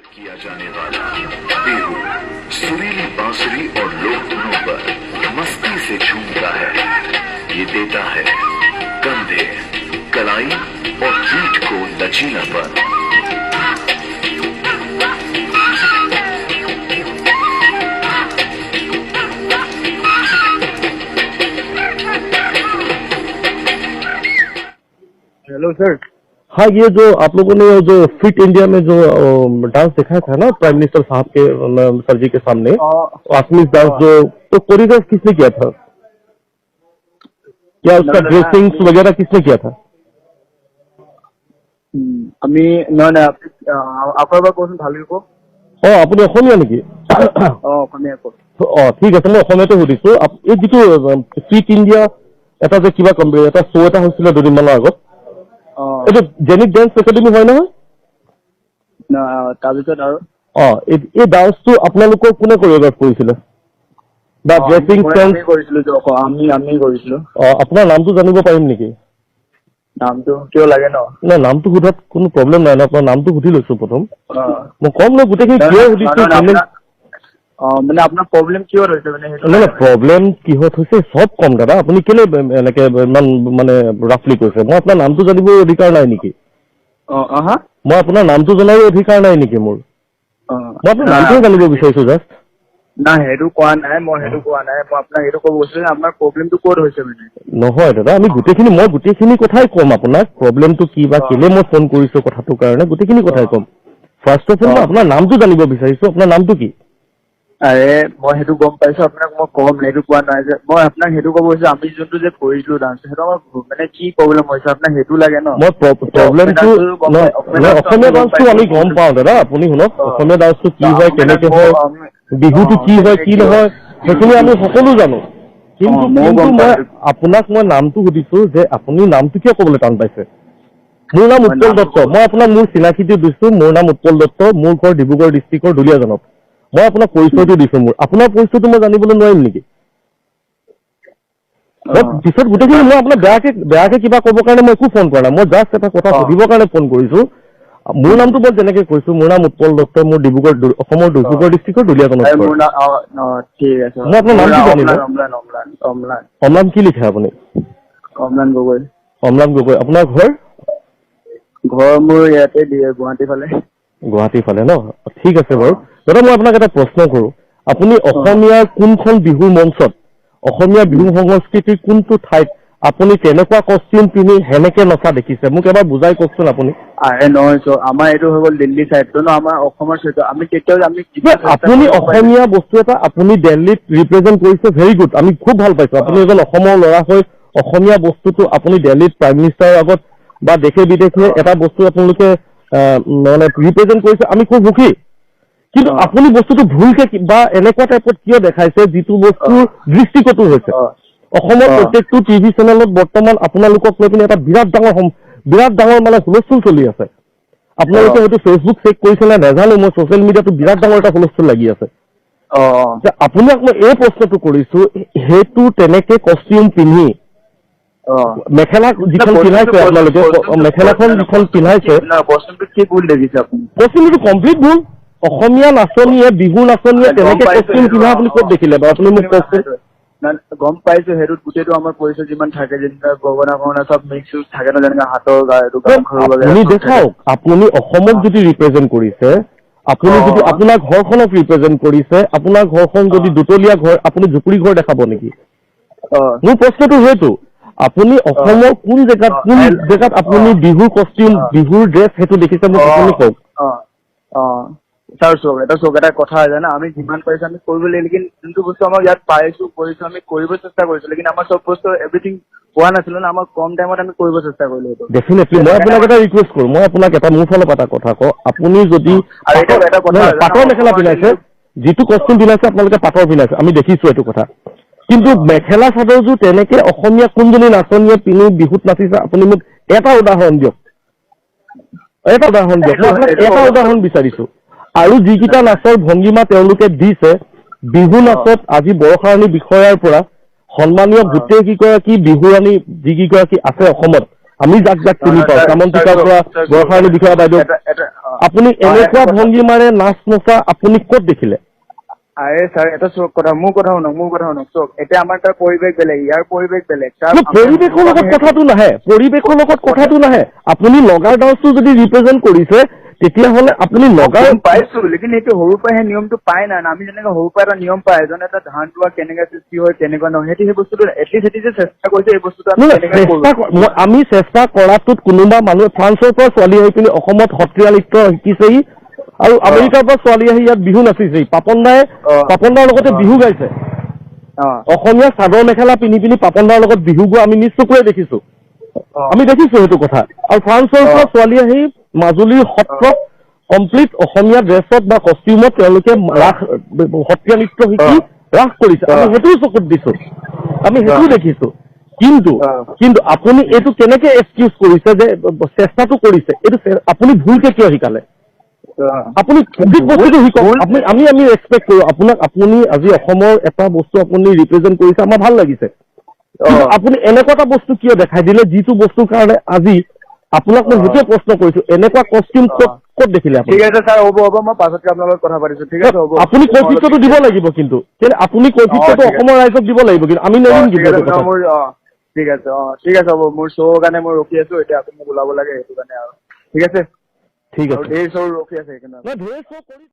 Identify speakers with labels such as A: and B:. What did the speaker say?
A: किया जाने वाला बिहू सुरीली बांसुरी और लोक धुनों पर मस्ती से झूमता है। ये देता है कंधे, कलाई और पीठ को लचीलापन।
B: Hello sir.
C: हाँ, ये जो आप लोगों ने जो फिट इंडिया में जो डांस दिखाया था ना प्राइम मिनिस्टर साहब के सर जी के सामने, आसमीज डांस, जो तो कोरियोग्राफ किसने किया था? क्या उसका ड्रेसिंग वगैरह किसने किया था?
B: আমি নহয় আপোনাৰ পৰা কোন ভালকে কওক।
C: আপুনি অসমীয়া নেকি?
B: অসমীয়া কওক।
C: ঠিক আছে, মই অসমীয়াতে সুধিছো। এই যিটো ফিট ইণ্ডিয়া এটা যে কিবা এটা শ্ব' এটা হৈছিলে দুদিনমানৰ আগত, এইটো জেনিক ডান্স একাডেমি হয় নহয়?
B: তাৰপিছত আৰু
C: এই ডান্সটো আপোনালোকৰ কোনে কোৰিয়োগ্ৰাফ কৰিছিলে? বা ড্ৰেছিং চেন্স
B: কৰিছিলো, আমি কৰিছিলো।
C: আপোনাৰ নামটো জানিব পাৰিম নেকি?
B: নামটো কিয় লাগে ন?
C: নাই, নামটো সোধাত কোনো প্ৰব্লেম নাই ন, আপোনাৰ নামটো সুধি লৈছো প্ৰথম। মই কম ন গোটেইখিনি কিয় সুধিছো,
B: মানে আপোনাৰ প্ৰব্লেম কিহত হৈছে? মানে
C: নাই, প্ৰব্লেম কিহত হৈছে চব কম দাদা। আপুনি কেলে এনেকে ইমান মানে ৰাফলি কৈছে? মই আপোনাৰ নামটো জানিব অধিকাৰ নাই নেকি? মই আপোনাৰ নামটো জনাৰ অধিকাৰ নাই নেকি মোৰ? মই আপোনাৰ নামটোৱে জানিব বিচাৰিছো জাষ্ট।
B: নাই, সেইটো কোৱা নাই, মই সেইটো কোৱা নাই। মই আপোনাক সেইটো ক'ব গৈছিলো আপোনাৰ প্ৰব্লেমটো ক'ত হৈছে মানে।
C: নহয় দাদা, মই গোটেইখিনি কথাই ক'ম আপোনাক। প্ৰব্লেমটো কি বা কেলে মই ফোন কৰিছো কথাটোৰ কাৰণে গোটেইখিনি কথাই ক'ম। ফাৰ্ষ্ট অফ অল মই আপোনাৰ নামটো জানিব বিচাৰিছো। আপোনাৰ নামটো কি?
B: আৰে মই সেইটো গম পাইছো, আপোনাক মই কম, সেইটো কোৱা নাই যে। মই আপোনাক সেইটো ক'ব গৈছো, আমি যোনটো যে কৰিছিলো ডান্স, সেইটো আমাৰ মানে কি প্ৰব্লেম হৈছে আপোনাক সেইটো লাগে ন?
C: মই প্ৰব্লেমটো অসমীয়া ডান্সটো আমি গম পাওঁ দাদা। আপুনি শুনক, অসমীয়া ডান্সটো কি হয়, কেনেকে হয়, বিহুটো কি হয় কি নহয়, সেইখিনি আমি সকলো জানো। কিন্তু মই আপোনাক নামটো সুধিছো যে আপুনি নামটো কিয় ক'বলৈ টান পাইছে? মোৰ নাম উৎপল দত্ত। মই আপোনাক মোৰ চিনাকিটো দিছো। মোৰ নাম উৎপল দত্ত, মোৰ ঘৰ ডিব্ৰুগড় ডিষ্ট্ৰিক্টৰ দুলীয়াজানত। মই আপোনাক পৰিচয়টো দিছো। আপোনাৰ পৰিচয়টো মই জানিবলৈ নোৱাৰিম নেকি? পিছত গোটেইখিনি মই আপোনাক বেয়াকে কিবা ক'বৰ কাৰণে মই একো ফোন কৰা নাই। মই জাষ্ট এটা কথা সুধিবৰ কাৰণে ফোন কৰিছো। মোৰ নামটো মই যেনেকে কৈছো, মোৰ নাম উৎপল দত্ত, মোৰ অসমৰ ডিব্ৰুগড় ডিষ্ট্ৰিক্টৰ দুলীয়াজানত। মই আপোনাৰ নামটো জানিব। অম্লান কি লিখে আপুনি?
B: অম্লান গগৈ।
C: অম্লান গগৈ। আপোনাৰ ঘৰ
B: মোৰ ইয়াতে গুৱাহাটী ফালে।
C: গুৱাহাটী ফালে ন? ঠিক আছে বাৰু দাদা, মই আপোনাক এটা প্ৰশ্ন কৰো। আপুনি অসমীয়াৰ কোনখন বিহু মঞ্চত, অসমীয়া বিহু সংস্কৃতিৰ কোনটো ঠাইত আপুনি তেনেকুৱা কষ্টিউম পিন্ধি সেনেকে নচা দেখিছে? মোক এবাৰ বুজাই কওকচোন আপুনি।
B: নহয়, আমাৰ এইটো হৈ গ'ল দিল্লী চাইডটো ন, আমাৰ অসমৰ চাইডটো। আমি কেতিয়াও
C: আপুনি অসমীয়া বস্তু এটা আপুনি দিল্লীত ৰিপ্ৰেজেণ্ট কৰিছে, ভেৰি গুড, আমি খুব ভাল পাইছো। আপুনি এজন অসমৰ ল'ৰা হৈ অসমীয়া বস্তুটো আপুনি দিল্লীত প্ৰাইম মিনিষ্টাৰৰ আগত বা দেশে বিদেশে এটা বস্তু আপোনালোকে মানে ৰিপ্ৰেজেণ্ট কৰিছে, আমি খুব সুখী। কিন্তু আপুনি বস্তুটো ভুলকে বা এনেকুৱা টাইপত কিয় দেখাইছে যিটো বস্তুৰ দৃষ্টিকটু হৈছে? অসমৰ প্ৰত্যেকটো টিভি চেনেলত বৰ্তমান আপোনালোকক লৈ পিনে এটা বিৰাট ডাঙৰ মানে হুলস্থুল চলি আছে। আপোনালোকে হয়তো ফেচবুক চেক কৰিছে নে নাজানো, মই ছচিয়েল মিডিয়াটো বিৰাট ডাঙৰ এটা হুলস্থুল লাগি আছে। আপোনাক মই এই প্ৰশ্নটো কৰিছো, সেইটো তেনেকে কষ্টিউম পিন্ধি মেখেলা যিখন পিন্ধাইছে আপোনালোকে, মেখেলাখন যিখন পিন্ধাইছে, কষ্টিউমটো কমপ্লিট ভুল। অসমীয়া নাচনীয়ে, বিহু নাচনীয়ে তেনেকে কষ্টিউম পিন্ধা আপুনি ক'ত দেখিলে বাৰু? আপুনি মোক কওকচোন।
B: গম পাইছো, সেইটোত গোটেইটো আমাৰ পৰিচয় যিমান থাকে, যেনেকা গগনা চব মিক্স থাকে ন, যেনেকা হাতৰ
C: আপুনি দেখাওক। আপুনি অসমক যদি ৰিপ্ৰেজেণ্ট কৰিছে, আপুনি যদি আপোনাৰ ঘৰখনক ৰিপ্ৰেজেণ্ট কৰিছে, আপোনাৰ ঘৰখন যদি দুতলীয়া ঘৰ, আপুনি জুপুৰি ঘৰ দেখাব নেকি? মোৰ প্ৰশ্নটো সেইটো। আপুনি অসমৰ কোন জেগাত আপুনি বিহুৰ কষ্টিউম, বিহুৰ ড্ৰেছ সেইটো দেখিছে মোক আপুনি কওক।
B: ছাৰ চৌক এটা কথা হয় জানা, আমি যিমান পাৰিছো আমি কৰিব লাগিব, লেকিন যোনটো বস্তু আমাৰ ইয়াত কৰিছো আমি কৰিব চেষ্টা কৰিছো, লেকিন আমাৰ চব বস্তু এভৰিথিং পোৱা নাছিলো না, আমাৰ কম টাইমত আমি কৰিব চেষ্টা কৰিলো।
C: ডেফিনেটলি মই আপোনাক এটা ৰিকুৱেষ্ট কৰো, মই আপোনাক এটা মোৰ ফালৰ পৰা এটা কথা কওঁ। আপুনি যদি পাটৰ মেখেলা পিন্ধাইছে, যিটো কষ্টিউম পিন্ধাইছে আপোনালোকে পাটৰ পিন্ধাইছে, আমি দেখিছো এইটো কথা। কিন্তু মেখেলা চাদৰযোৰ তেনেকে অসমীয়া কোনজনী নাচনীয়ে পিন্ধি বিহুত নাচিছে আপুনি মোক এটা উদাহৰণ দিয়ক। মই আপোনাক এটা উদাহৰণ বিচাৰিছো। আৰু যিকেইটা নাচৰ ভংগীমা তেওঁলোকে দিছে, বিহু নাচত আজি বৰষাৰণী বিষয়াৰ পৰা সন্মানীয় গোটেই কেইগৰাকী বিহুৰাণী যিকেইগৰাকী আছে অসমত, আমি যাক যাক চিনি পাওঁ, শ্যামন্তিকাৰ পৰা বৰষাৰাণী বিষয়া বাইদেউ, আপুনি এনেকুৱা ভংগীমাৰে নাচ নচা আপুনি ক'ত দেখিলে?
B: আৰে ছাৰ এটা চক কথা, মোৰ কথা শুনক চক, এতিয়া আমাৰ তাৰ পৰিৱেশ বেলেগ, ইয়াৰ পৰিৱেশ বেলেগ।
C: পৰিৱেশৰ লগত কথাটো নাহে, আপুনি নগাৰ ডান্সটো যদি ৰিপ্ৰেজেণ্ট কৰিছে তেতিয়াহ'লে আপুনি নগাৰ
B: পাইছো, লেকিন এইটো সৰুৰ পৰা সেই নিয়মটো পাই নাই। আমি যেনেকে সৰুৰ পৰা এটা নিয়ম পাই, এজনে এটা ধান লোৱা কেনেকে সৃষ্টি হয় তেনেকুৱা নহয়, সেইটো সেই বস্তুটো এটলিষ্ট যে চেষ্টা কৰিছে এই বস্তুটো
C: আমি চেষ্টা কৰাটোত কোনোবা মানুহে ফ্ৰান্সৰ পৰা ছোৱালী আহি পিনি অসমত সত্ৰীয়া নৃত্য শিকিছেহি আৰু আমেৰিকাৰ পৰা ছোৱালী আহি ইয়াত বিহু নাচিছেহি। পাপনদাৰ লগতে বিহু গাইছে, অসমীয়া চাদৰ মেখেলা পিন্ধি পিনি পাপনদাৰ লগত বিহু গোৱা আমি নিজ চকুৰে দেখিছো, আমি দেখিছো সেইটো কথা। আৰু ফ্ৰান্সৰ পৰা ছোৱালী আহি মাজুলীৰ সত্ৰত কমপ্লিট অসমীয়া ড্ৰেছত বা কষ্টিউমত তেওঁলোকে ৰাস সত্ৰীয়া নৃত্য শিকি ৰাস কৰিছে, আমি সেইটোও চকুত দিছো, আমি সেইটোও দেখিছো। কিন্তু আপুনি এইটো কেনেকে এক্সকিউজ কৰিছে যে চেষ্টাটো কৰিছে, এইটো আপুনি ভুলকে কিয় শিকালে? আপুনি বস্তুটো শিকক, আমি ৰেচপেক্ট কৰো আপোনাক। আপুনি আজি অসমৰ এটা বস্তু আপুনি ৰিপ্ৰেজেণ্ট কৰিছে, আমাৰ ভাল লাগিছে। আপুনি এনেকুৱা এটা বস্তু কিয় দেখাই দিলে যিটো বস্তুৰ কাৰণে আজি আপোনাক মই সেইটোৱে প্ৰশ্ন কৰিছো, এনেকুৱা কষ্টিউম ক'ত দেখিলে?
B: ঠিক আছে ছাৰ, হ'ব মই পাছতকে আপোনাৰ লগত কথা পাতিছো, ঠিক আছে হ'ব।
C: আপুনি কৈফিত্যটো দিব লাগিব, কিন্তু আপুনি কৈফিত্যটো অসমৰ ৰাইজক দিব লাগিব, কিন্তু আমি নেৰিম কিন্তু
B: ঠিক আছে ঠিক আছে হ'ব। মোৰ শ্ব' কাৰণে মই ৰখি আছো, এতিয়া আপুনি মোক ওলাব লাগে সেইটো কাৰণে আৰু ঠিক আছে।
C: ঠিক আছে,
B: ঢেৰ শ্ব' ৰখি আছে সেইকাৰণে।